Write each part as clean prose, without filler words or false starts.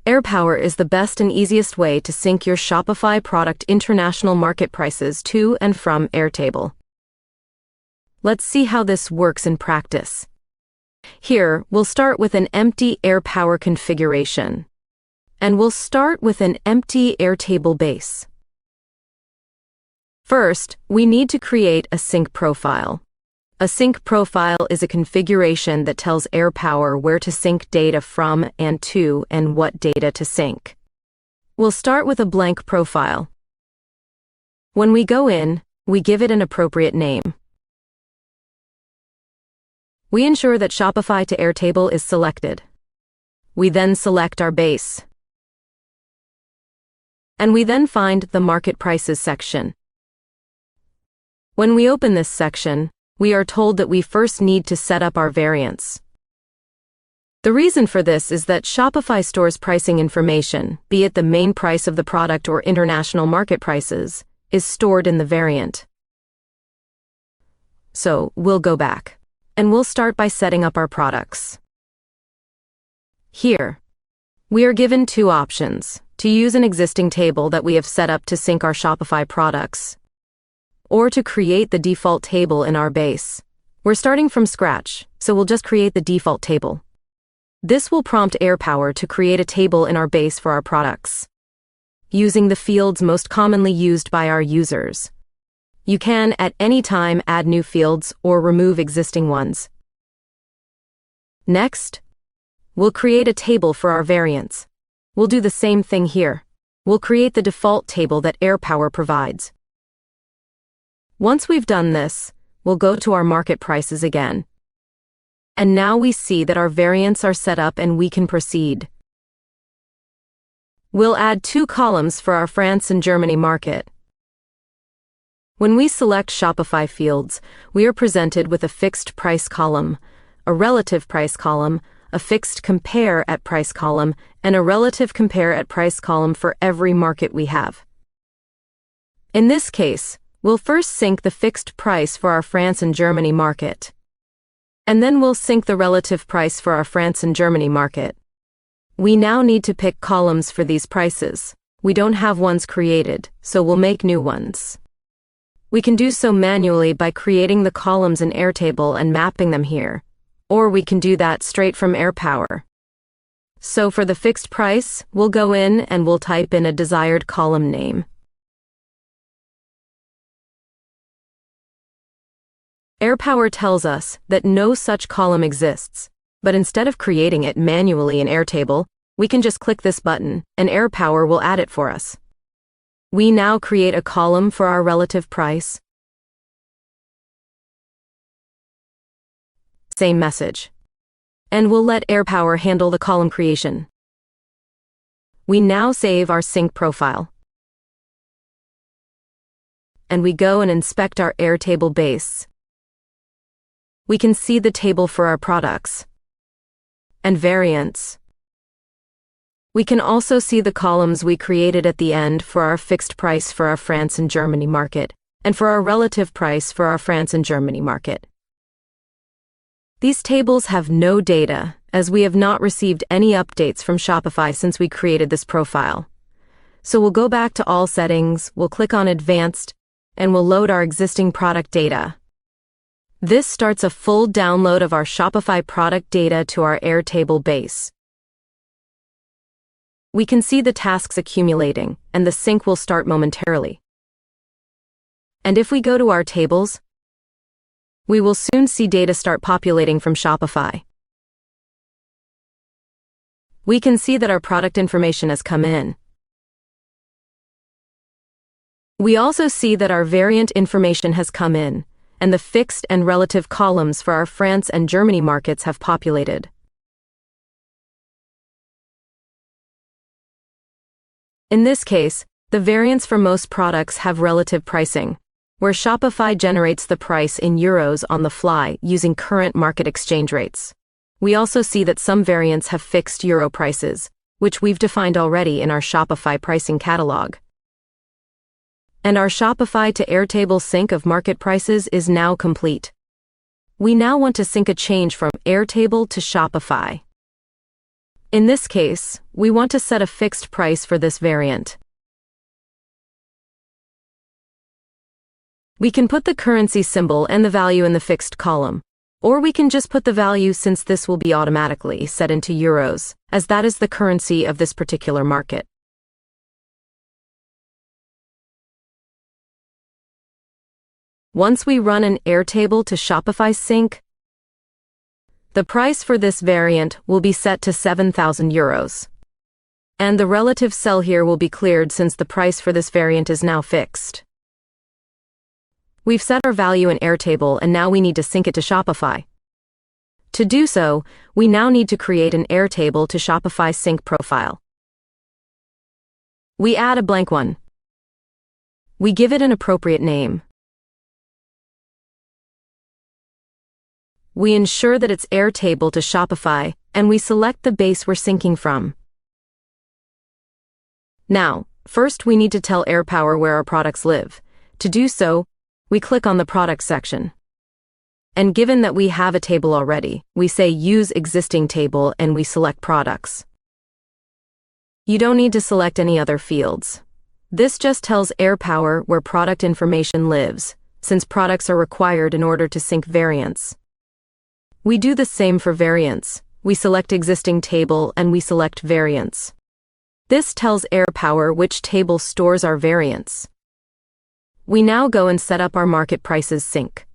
AirPower is the best and easiest way to sync your Shopify product international market prices to and from Airtable. Let's see how this works in practice. Here, we'll start with an empty AirPower configuration. And we'll start with an empty Airtable base. First, we need to create a sync profile. A sync profile is a configuration that tells AirPower where to sync data from and to and what data to sync. We'll start with a blank profile. When we go in, we give it an appropriate name. We ensure that Shopify to Airtable is selected. We then select our base. And we then find the Market Prices section. When we open this section, we are told that we first need to set up our variants. The reason for this is that Shopify stores pricing information, be it the main price of the product or international market prices, is stored in the variant. So, we'll go back. And we'll start by setting up our products. Here, we are given two options: to use an existing table that we have set up to sync our Shopify products, or to create the default table in our base. We're starting from scratch, so we'll just create the default table. This will prompt AirPower to create a table in our base for our products, using the fields most commonly used by our users. You can, at any time, add new fields or remove existing ones. Next, we'll create a table for our variants. We'll do the same thing here. We'll create the default table that AirPower provides. Once we've done this, we'll go to our market prices again. And now we see that our variants are set up and we can proceed. We'll add two columns for our France and Germany market. When we select Shopify fields, we are presented with a fixed price column, a relative price column, a fixed compare at price column, and a relative compare at price column for every market we have. In this case, we'll first sync the fixed price for our France and Germany market. And then we'll sync the relative price for our France and Germany market. We now need to pick columns for these prices. We don't have ones created, so we'll make new ones. We can do so manually by creating the columns in Airtable and mapping them here, or we can do that straight from AirPower. So for the fixed price, we'll go in and we'll type in a desired column name. AirPower tells us that no such column exists, but instead of creating it manually in Airtable, we can just click this button and AirPower will add it for us. We now create a column for our relative price. Same message. And we'll let AirPower handle the column creation. We now save our sync profile. And we go and inspect our Airtable base. We can see the table for our products and variants. We can also see the columns we created at the end for our fixed price for our France and Germany market, and for our relative price for our France and Germany market. These tables have no data, as we have not received any updates from Shopify since we created this profile. So we'll go back to all settings, we'll click on Advanced, and we'll load our existing product data. This starts a full download of our Shopify product data to our Airtable base. We can see the tasks accumulating, and the sync will start momentarily. And if we go to our tables, we will soon see data start populating from Shopify. We can see that our product information has come in. We also see that our variant information has come in, and the fixed and relative columns for our France and Germany markets have populated. In this case, the variants for most products have relative pricing, where Shopify generates the price in euros on the fly using current market exchange rates. We also see that some variants have fixed euro prices, which we've defined already in our Shopify pricing catalog. And our Shopify to Airtable sync of market prices is now complete. We now want to sync a change from Airtable to Shopify. In this case, we want to set a fixed price for this variant. We can put the currency symbol and the value in the fixed column, or we can just put the value since this will be automatically set into euros, as that is the currency of this particular market. Once we run an Airtable to Shopify sync, the price for this variant will be set to 7,000 euros. And the relative cell here will be cleared since the price for this variant is now fixed. We've set our value in Airtable and now we need to sync it to Shopify. To do so, we now need to create an Airtable to Shopify sync profile. We add a blank one. We give it an appropriate name. We ensure that it's Airtable to Shopify, and we select the base we're syncing from. Now, first we need to tell AirPower where our products live. To do so, we click on the Products section. And given that we have a table already, we say Use Existing Table and we select Products. You don't need to select any other fields. This just tells AirPower where product information lives, since products are required in order to sync variants. We do the same for variants. We select Existing Table and we select Variants. This tells AirPower which table stores our variants. We now go and set up our market prices sync.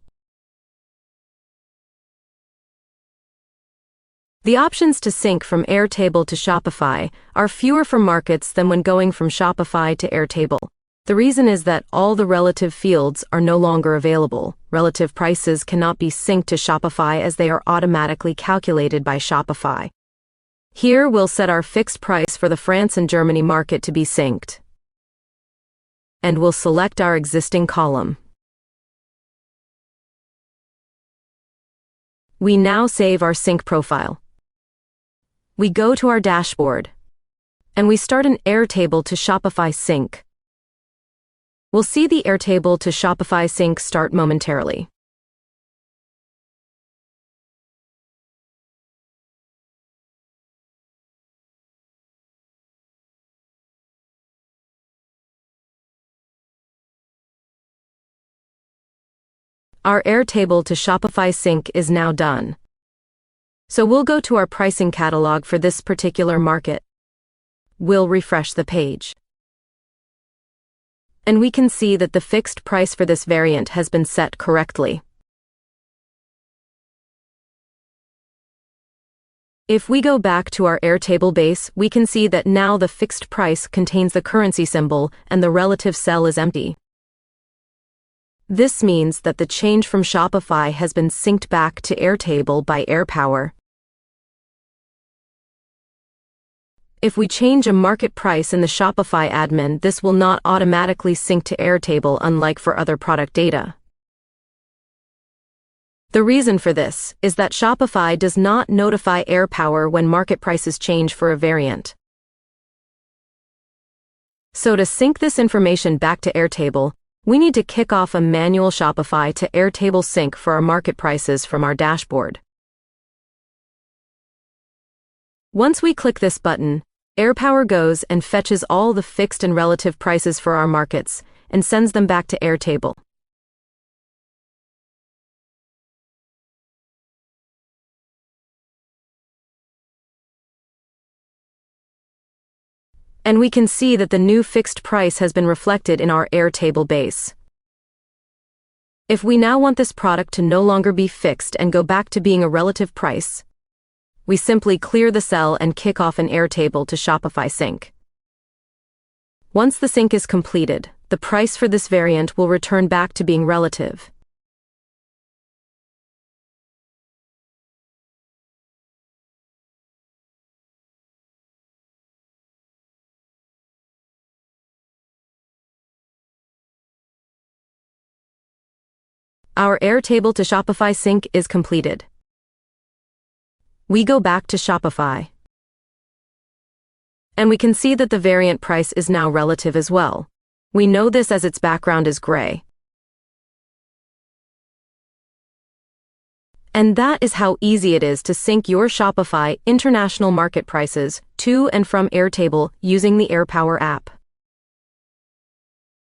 The options to sync from Airtable to Shopify are fewer for markets than when going from Shopify to Airtable. The reason is that all the relative fields are no longer available. Relative prices cannot be synced to Shopify as they are automatically calculated by Shopify. Here we'll set our fixed price for the France and Germany market to be synced. And we'll select our existing column. We now save our sync profile. We go to our dashboard. And we start an Airtable to Shopify sync. We'll see the Airtable to Shopify sync start momentarily. Our Airtable to Shopify sync is now done. So we'll go to our pricing catalog for this particular market. We'll refresh the page. And we can see that the fixed price for this variant has been set correctly. If we go back to our Airtable base, we can see that now the fixed price contains the currency symbol and the relative cell is empty. This means that the change from Shopify has been synced back to Airtable by AirPower. If we change a market price in the Shopify admin, this will not automatically sync to Airtable unlike for other product data. The reason for this is that Shopify does not notify AirPower when market prices change for a variant. So to sync this information back to Airtable, we need to kick off a manual Shopify to Airtable sync for our market prices from our dashboard. Once we click this button, AirPower goes and fetches all the fixed and relative prices for our markets and sends them back to Airtable. And we can see that the new fixed price has been reflected in our Airtable base. If we now want this product to no longer be fixed and go back to being a relative price, we simply clear the cell and kick off an Airtable to Shopify sync. Once the sync is completed, the price for this variant will return back to being relative. Our Airtable to Shopify sync is completed. We go back to Shopify. And we can see that the variant price is now relative as well. We know this as its background is gray. And that is how easy it is to sync your Shopify international market prices to and from Airtable using the AirPower app.